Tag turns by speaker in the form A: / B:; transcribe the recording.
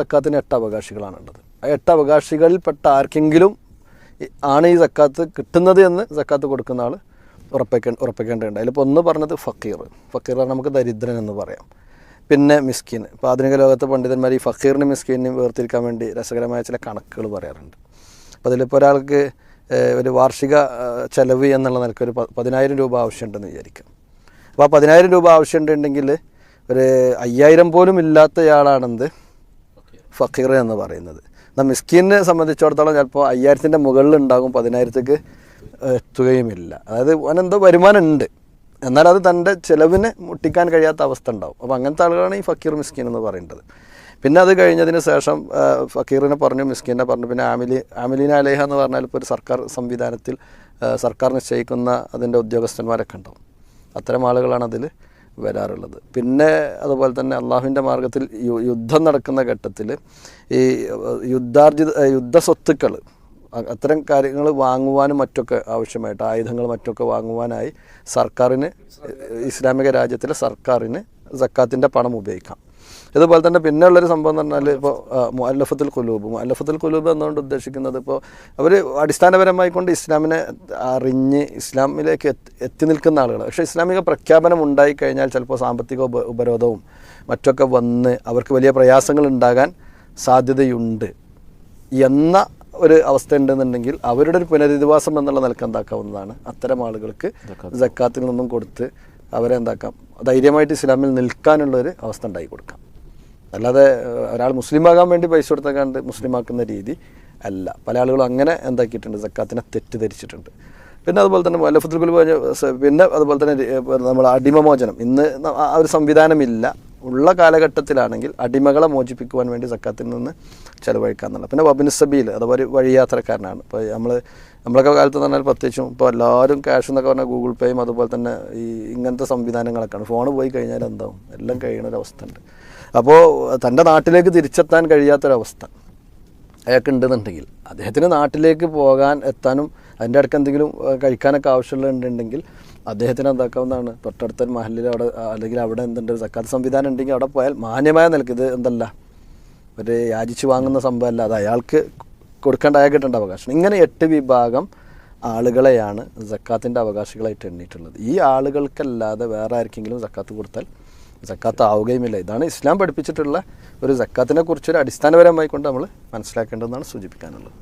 A: സക്കാത്തിന് 8 അവകാശികളാണുള്ളത്. ആ 8 അവകാശികളിൽപ്പെട്ട ആർക്കെങ്കിലും ആണ് ഈ സക്കാത്ത് കിട്ടുന്നത് എന്ന് സക്കാത്ത് കൊടുക്കുന്ന ആൾ ഉറപ്പിക്കേണ്ടതുണ്ട്. അതിലിപ്പോൾ ഒന്ന് പറഞ്ഞത് ഫക്കീർ നമുക്ക് ദരിദ്രൻ എന്ന് പറയാം. പിന്നെ മിസ്കീൻ. ഇപ്പോൾ ആധുനിക ലോകത്തെ പണ്ഡിതന്മാർ ഈ ഫക്കീറിനും മിസ്കീനും വേർതിരിക്കാൻ വേണ്ടി രസകരമായ ചില കണക്കുകൾ പറയാറുണ്ട്. അപ്പോൾ അതിലിപ്പോൾ ഒരാൾക്ക് ഒരു വാർഷിക ചെലവ് എന്നുള്ള നിലയ്ക്ക് ഒരു 10,000 രൂപ ആവശ്യമുണ്ടെന്ന് വിചാരിക്കാം. അപ്പോൾ ആ 10,000 രൂപ ആവശ്യമുണ്ടെങ്കിൽ ഒരു 5,000 പോലും ഇല്ലാത്തയാളാണെന്ത് ഫക്കീർ എന്ന് പറയുന്നത്. എന്നാൽ മിസ്കീനെ സംബന്ധിച്ചിടത്തോളം ചിലപ്പോൾ 5,000-ൻ്റെ മുകളിലുണ്ടാകും, 10,000-ക്ക് എത്തുകയുമില്ല. അതായത് അവനെന്തോ വരുമാനം ഉണ്ട്, എന്നാൽ അത് തൻ്റെ ചിലവിനെ മുട്ടിക്കാൻ കഴിയാത്ത അവസ്ഥ ഉണ്ടാവും. അപ്പോൾ അങ്ങനത്തെ ആളുകളാണ് ഈ ഫക്കീർ മിസ്കീൻ എന്ന് പറയേണ്ടത്. പിന്നെ അത് കഴിഞ്ഞതിന് ശേഷം ഫക്കീറിനെ പറഞ്ഞു, മിസ്കീനെ പറഞ്ഞു. പിന്നെ ആമിലീന അലേഹ എന്ന് പറഞ്ഞാൽ ഇപ്പോൾ ഒരു സർക്കാർ സംവിധാനത്തിൽ സർക്കാർ നിശ്ചയിക്കുന്ന അതിൻ്റെ ഉദ്യോഗസ്ഥന്മാരൊക്കെ ഉണ്ടാവും. അത്തരം ആളുകളാണ് അതിൽ വരാറുള്ളത്. പിന്നെ അതുപോലെ തന്നെ അള്ളാഹുവിൻ്റെ മാർഗത്തിൽ യുദ്ധം നടക്കുന്ന ഘട്ടത്തിൽ ഈ യുദ്ധസ്വത്തുക്കൾ അത്തരം കാര്യങ്ങൾ വാങ്ങുവാനും മറ്റൊക്കെ ആവശ്യമായിട്ട് ആയുധങ്ങൾ മറ്റൊക്കെ വാങ്ങുവാനായി സർക്കാരിന്, ഇസ്ലാമിക രാജ്യത്തിലെ സർക്കാരിന് സക്കാത്തിൻ്റെ പണം ഉപയോഗിക്കാം. ഇതുപോലെ തന്നെ പിന്നെ ഉള്ളൊരു സംഭവം എന്ന് പറഞ്ഞാൽ ഇപ്പോൾ മുഅല്ലഫത്തുൽ ഖുലൂബ് എന്നുകൊണ്ട് ഉദ്ദേശിക്കുന്നത് ഇപ്പോൾ അവർ അടിസ്ഥാനപരമായി കൊണ്ട് ഇസ്ലാമിനെ അറിഞ്ഞ് ഇസ്ലാമിലേക്ക് എത്തി നിൽക്കുന്ന ആളുകൾ. പക്ഷേ ഇസ്ലാമിക പ്രഖ്യാപനം ഉണ്ടായിക്കഴിഞ്ഞാൽ ചിലപ്പോൾ സാമ്പത്തിക ഉപരോധവും മറ്റൊക്കെ വന്ന് അവർക്ക് വലിയ പ്രയാസങ്ങൾ ഉണ്ടാകാൻ സാധ്യതയുണ്ട് എന്ന ഒരു അവസ്ഥ ഉണ്ടെന്നുണ്ടെങ്കിൽ അവരുടെ ഒരു പുനരധിവാസം എന്നുള്ള നിലക്ക് എന്താക്കാവുന്നതാണ് അത്തരം ആളുകൾക്ക് സക്കാത്തിൽ നിന്നും കൊടുത്ത് അവരെ എന്താക്കാം, ധൈര്യമായിട്ട് ഇസ്ലാമിൽ നിൽക്കാനുള്ളൊരു അവസ്ഥ ഉണ്ടാക്കി കൊടുക്കാം. അല്ലാതെ ഒരാൾ മുസ്ലിമാകാൻ വേണ്ടി പൈസ കൊടുത്തേക്കാണ്ട് മുസ്ലിമാക്കുന്ന രീതി അല്ല. പല ആളുകളും അങ്ങനെ എന്താക്കിയിട്ടുണ്ട്, സക്കാത്തിനെ തെറ്റിദ്ധരിച്ചിട്ടുണ്ട്. പിന്നെ അതുപോലെ തന്നെ മുഅല്ലഫത്തുൽ ഖുലൂബ്, പിന്നെ അതുപോലെ തന്നെ നമ്മൾ അടിമമോചനം, ഇന്ന് ആ ഒരു സംവിധാനമില്ല. ഉള്ള കാലഘട്ടത്തിലാണെങ്കിൽ അടിമകളെ മോചിപ്പിക്കുവാൻ വേണ്ടി സക്കാത്തിൽ നിന്ന് ചിലവഴിക്കാന്നുള്ള. പിന്നെ വബ്നു സബീൽ, അഥവാ ഒരു വഴിയാത്രക്കാരനാണ്. ഇപ്പോൾ നമ്മളൊക്കെ കാലത്ത് എന്ന് പറഞ്ഞാൽ പ്രത്യേകിച്ചും ഇപ്പോൾ എല്ലാവരും ക്യാഷ് എന്നൊക്കെ പറഞ്ഞാൽ ഗൂഗിൾ പേയും അതുപോലെ തന്നെ ഈ ഇങ്ങനത്തെ സംവിധാനങ്ങളൊക്കെയാണ്. ഫോണ് പോയി കഴിഞ്ഞാൽ എന്താവും, എല്ലാം കഴിയുന്നൊരവസ്ഥ ഉണ്ട്. അപ്പോൾ തൻ്റെ നാട്ടിലേക്ക് തിരിച്ചെത്താൻ കഴിയാത്തൊരവസ്ഥ അയാൾക്ക് ഉണ്ടെന്നുണ്ടെങ്കിൽ അദ്ദേഹത്തിന് നാട്ടിലേക്ക് എത്താനും അതിൻ്റെ ഇടയ്ക്ക് എന്തെങ്കിലും കഴിക്കാനൊക്കെ ആവശ്യമുള്ളതുണ്ടെങ്കിൽ അദ്ദേഹത്തിന് എന്താക്കാവുന്നതാണ്, തൊട്ടടുത്ത മഹലിൽ അവിടെ അല്ലെങ്കിൽ അവിടെ എന്തുണ്ട് സക്കാത്ത് സംവിധാനം ഉണ്ടെങ്കിൽ അവിടെ പോയാൽ മാന്യമായ നിലയ്ക്ക്, ഇത് എന്തല്ല ഒരു യാചിച്ച് വാങ്ങുന്ന സംഭവമല്ല, അത് അയാൾക്ക് കൊടുക്കേണ്ട, അയാൾ കിട്ടേണ്ട അവകാശം. ഇങ്ങനെ 8 വിഭാഗം ആളുകളെയാണ് സക്കാത്തിൻ്റെ അവകാശികളായിട്ട് എണ്ണിയിട്ടുള്ളത്. ഈ ആളുകൾക്കല്ലാതെ വേറെ ആർക്കെങ്കിലും സക്കാത്ത് കൊടുത്താൽ സക്കാത്ത് ആവുകയുമില്ല. ഇതാണ് ഇസ്ലാം പഠിപ്പിച്ചിട്ടുള്ള ഒരു സക്കാത്തിനെ കുറിച്ചൊരു അടിസ്ഥാനപരമായി കൊണ്ട് നമ്മൾ മനസ്സിലാക്കേണ്ടതെന്നാണ് സൂചിപ്പിക്കാനുള്ളത്.